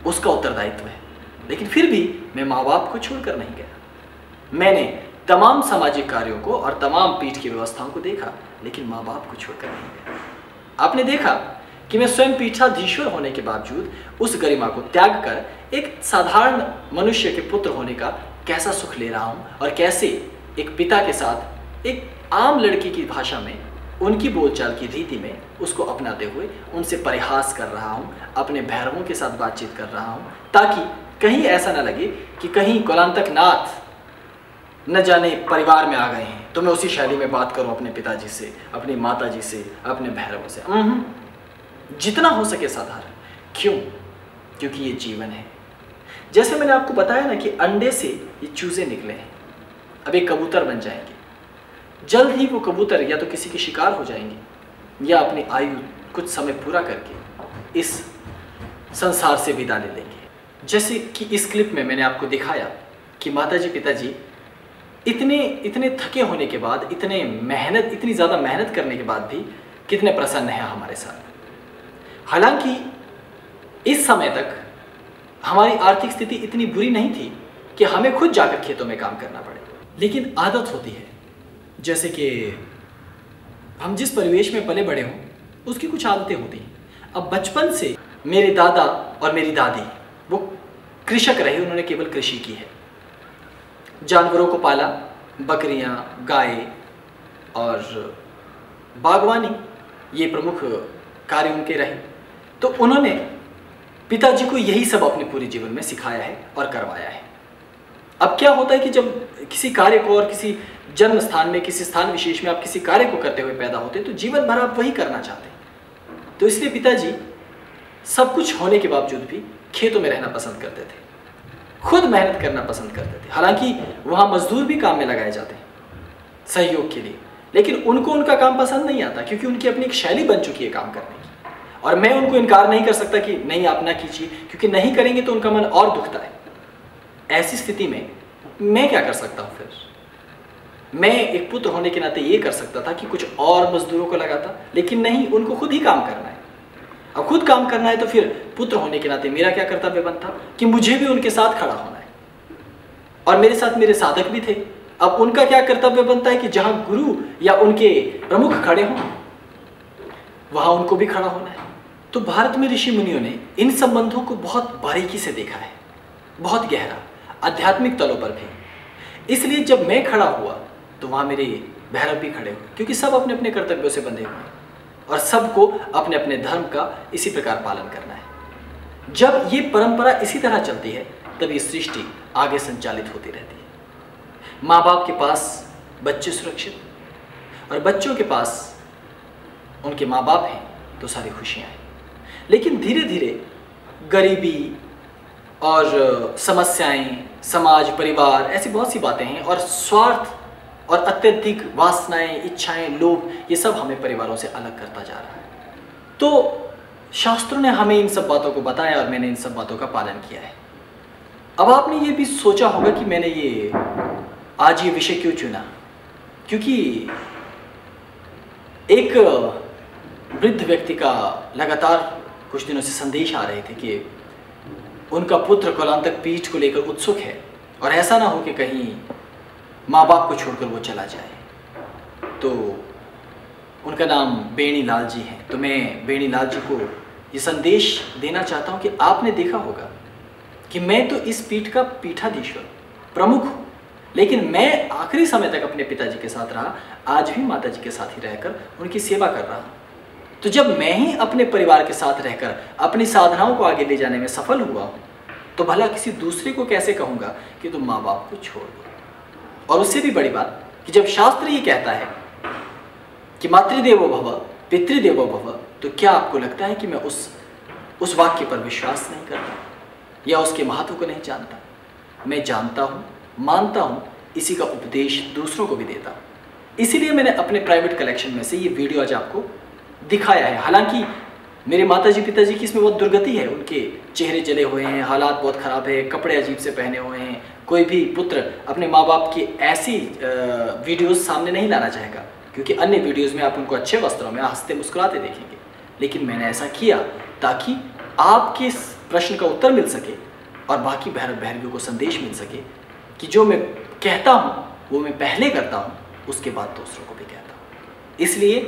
उसका उत्तरदायित्व है, लेकिन फिर भी मैं माँ बाप को छोड़कर नहीं गया। मैंने तमाम सामाजिक कार्यों को और तमाम पीठ की व्यवस्थाओं को देखा, लेकिन माँ बाप को छोड़कर नहीं गया। आपने देखा कि मैं स्वयं पीठाधीश्वर होने के बावजूद उस गरिमा को त्याग कर एक साधारण मनुष्य के पुत्र होने का कैसा सुख ले रहा हूँ और कैसे एक पिता के साथ एक आम लड़की की भाषा में, उनकी बोलचाल की रीति में उसको अपनाते हुए उनसे परिहास कर रहा हूँ, अपने भैरवों के साथ बातचीत कर रहा हूँ, ताकि कहीं ऐसा ना लगे कि कहीं कुलांतक नाथ न जाने परिवार में आ गए हैं तो मैं उसी शैली में बात करूं अपने पिताजी से, अपनी माताजी से, अपने भैरवों से। जितना हो सके साधारण। क्यों? क्योंकि ये जीवन है। जैसे मैंने आपको बताया ना कि अंडे से ये चूजे निकले हैं, अब एक कबूतर बन जाएंगे। जल्द ही वो कबूतर या तो किसी के शिकार हो जाएंगे या अपनी आयु कुछ समय पूरा करके इस संसार से विदा ले लेंगे। जैसे कि इस क्लिप में मैंने आपको दिखाया कि माताजी पिताजी इतने थके होने के बाद, इतनी ज़्यादा मेहनत करने के बाद भी कितने प्रसन्न हैं हमारे साथ। हालांकि इस समय तक हमारी आर्थिक स्थिति इतनी बुरी नहीं थी कि हमें खुद जाकर खेतों में काम करना पड़े, लेकिन आदत होती है। जैसे कि हम जिस परिवेश में पले बड़े हों उसकी कुछ आदतें होती हैं। अब बचपन से मेरे दादा और मेरी दादी वो कृषक रहे, उन्होंने केवल कृषि की है, जानवरों को पाला, बकरियां, गाय और बागवानी, ये प्रमुख कार्य उनके रहे। तो उन्होंने पिताजी को यही सब अपने पूरे जीवन में सिखाया है और करवाया है। अब क्या होता है कि जब किसी कार्य को और किसी जन्म स्थान में, किसी स्थान विशेष में आप किसी कार्य को करते हुए पैदा होते हैं तो जीवन भर आप वही करना चाहते हैं। तो इसलिए पिताजी सब कुछ होने के बावजूद भी खेतों में रहना पसंद करते थे, खुद मेहनत करना पसंद करते थे। हालांकि वहाँ मजदूर भी काम में लगाए जाते हैं सहयोग के लिए, लेकिन उनको उनका काम पसंद नहीं आता क्योंकि उनकी अपनी एक शैली बन चुकी है काम करने की। और मैं उनको इनकार नहीं कर सकता कि नहीं आप ना कीजिए, क्योंकि नहीं करेंगे तो उनका मन और दुखता है। ऐसी स्थिति में मैं क्या कर सकता हूँ? फिर मैं एक पुत्र होने के नाते ये कर सकता था कि कुछ और मजदूरों को लगाता, लेकिन नहीं, उनको खुद ही काम करना है। अब खुद काम करना है तो फिर पुत्र होने के नाते मेरा क्या कर्तव्य बनता कि मुझे भी उनके साथ खड़ा होना है। और मेरे साथ मेरे साधक भी थे। अब उनका क्या कर्तव्य बनता है कि जहां गुरु या उनके प्रमुख खड़े हों वहां उनको भी खड़ा होना है। तो भारत में ऋषि मुनियों ने इन संबंधों को बहुत बारीकी से देखा है, बहुत गहरा, आध्यात्मिक तलों पर भी। इसलिए जब मैं खड़ा हुआ तो वहां मेरे भैरव भी खड़े हुए, क्योंकि सब अपने अपने कर्तव्यों से बंधे हुए हैं और सबको अपने अपने धर्म का इसी प्रकार पालन करना है। जब ये परंपरा इसी तरह चलती है तब ये सृष्टि आगे संचालित होती रहती है। माँ बाप के पास बच्चे सुरक्षित और बच्चों के पास उनके माँ बाप हैं तो सारी खुशियाँ हैं। लेकिन धीरे धीरे गरीबी और समस्याएं, समाज, परिवार, ऐसी बहुत सी बातें हैं और स्वार्थ और अत्यधिक वासनाएं, इच्छाएं, लोभ, ये सब हमें परिवारों से अलग करता जा रहा है। तो शास्त्रों ने हमें इन सब बातों को बताया और मैंने इन सब बातों का पालन किया है। अब आपने ये भी सोचा होगा कि मैंने आज ये विषय क्यों चुना, क्योंकि एक वृद्ध व्यक्ति का लगातार कुछ दिनों से संदेश आ रहे थे कि उनका पुत्र कलांतक पीठ को लेकर उत्सुक है और ऐसा ना हो कि कहीं माँ बाप को छोड़कर वो चला जाए। तो उनका नाम बेणी लाल जी है। तो मैं बेणी लाल जी को ये संदेश देना चाहता हूँ कि आपने देखा होगा कि मैं तो इस पीठ का पीठाधीश्वर प्रमुख हूँ, लेकिन मैं आखिरी समय तक अपने पिताजी के साथ रहा, आज भी माताजी के साथ ही रहकर उनकी सेवा कर रहा हूँ। तो जब मैं ही अपने परिवार के साथ रहकर अपनी साधनाओं को आगे ले जाने में सफल हुआ हूँ तो भला किसी दूसरे को कैसे कहूँगा कि तुम माँ बाप को छोड़ दो। और उससे भी बड़ी बात कि जब शास्त्र ये कहता है कि मातृदेवो भव पितृदेवो भव, तो क्या आपको लगता है कि मैं उस वाक्य पर विश्वास नहीं करता या उसके महत्व को नहीं जानता? मैं जानता हूँ, मानता हूँ, इसी का उपदेश दूसरों को भी देता हूँ। इसीलिए मैंने अपने प्राइवेट कलेक्शन में से ये वीडियो आज आपको दिखाया है। हालांकि मेरे माताजी पिताजी की इसमें बहुत दुर्गति है, उनके चेहरे जले हुए हैं, हालात बहुत ख़राब है, कपड़े अजीब से पहने हुए हैं। कोई भी पुत्र अपने माँ बाप की ऐसी वीडियोस सामने नहीं लाना चाहेगा, क्योंकि अन्य वीडियोस में आप उनको अच्छे वस्त्रों में हंसते मुस्कुराते देखेंगे। लेकिन मैंने ऐसा किया ताकि आपके प्रश्न का उत्तर मिल सके और बाकी भैरव भैरवियों को संदेश मिल सके कि जो मैं कहता हूँ वो मैं पहले करता हूँ, उसके बाद दूसरों को भी कहता हूँ। इसलिए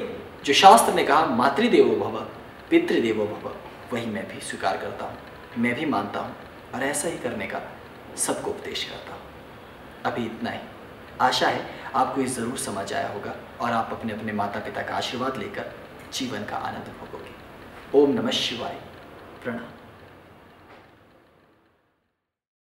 जो शास्त्र ने कहा मातृदेवो भव पितृदेवो भव, वही मैं भी स्वीकार करता हूँ, मैं भी मानता हूँ और ऐसा ही करने का सबको उपदेश करता हूँ। अभी इतना ही। आशा है आपको ये ज़रूर समझ आया होगा और आप अपने अपने माता पिता का आशीर्वाद लेकर जीवन का आनंद भोगोगे। ओम नमः शिवाय। प्रणाम।